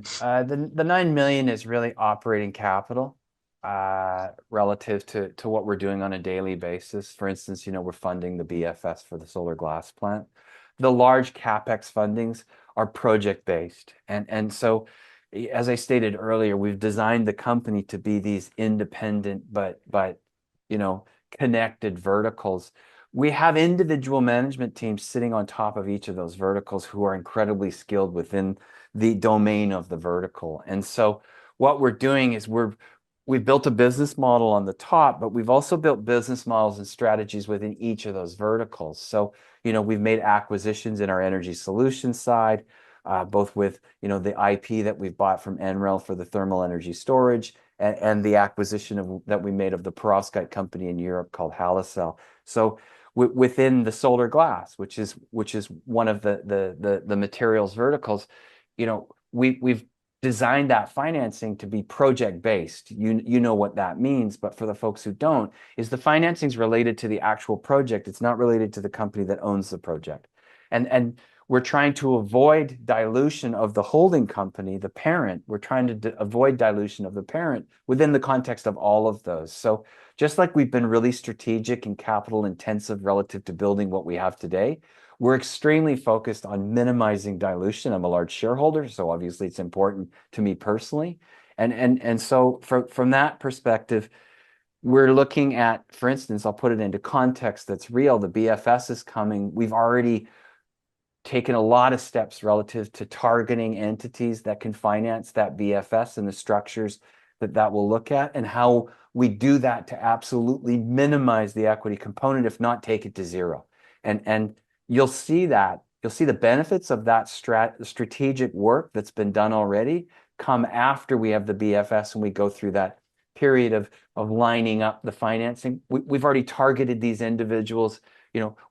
The 9 million is really operating capital relative to what we're doing on a daily basis. For instance, we're funding the BFS for the solar glass plant. The large CapEx fundings are project based. And so as I stated earlier, we've designed the company to be these independent but connected verticals. We have individual management teams sitting on top of each of those verticals who are incredibly skilled within the domain of the vertical. And so what we're doing is we've built a business model on the top, but we've also built business models and strategies within each of those verticals. So, we've made acquisitions in our energy solutions side, both with, the IP that we've bought from NREL for the thermal energy storage and the acquisition that we made of the perovskite company in Europe called Halicel. So within the solar glass, which is one of the materials verticals, we've designed that financing to be project based. You know what that means, but for the folks who don't, is the financing's related to the actual project. It's not related to the company that owns the project. And we're trying to avoid dilution of the holding company, the parent. We're trying to avoid dilution of the parent within the context of all of those. So just like we've been really strategic and capital intensive relative to building what we have today, we're extremely focused on minimizing dilution. I'm a large shareholder, so obviously it's important to me personally. And so from that perspective, we're looking at, for instance, I'll put it into context that's real. The BFS is coming. We've already taken a lot of steps relative to targeting entities that can finance that BFS and the structures that will look at, and how we do that to absolutely minimize the equity component, if not take it to zero. And you'll see the benefits of that strategic work that's been done already come after we have the BFS and we go through that period of lining up the financing. We've already targeted these individuals.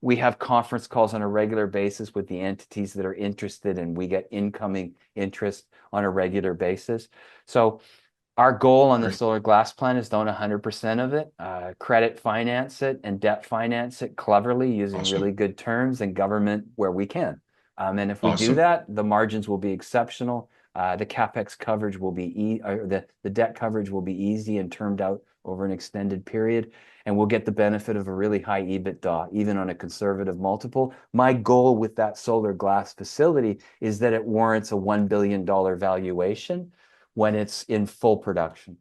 We have conference calls on a regular basis with the entities that are interested, and we get incoming interest on a regular basis. So our goal on the solar glass plant is to own 100% of it, credit finance it, and debt finance it cleverly using Awesome. really good terms and government where we can. And if we do Awesome. that, the margins will be exceptional. The CapEx coverage will be the debt coverage will be easy and termed out over an extended period, and we'll get the benefit of a really high EBITDA, even on a conservative multiple. My goal with that solar glass facility is that it warrants a $1 billion valuation when it's in full production.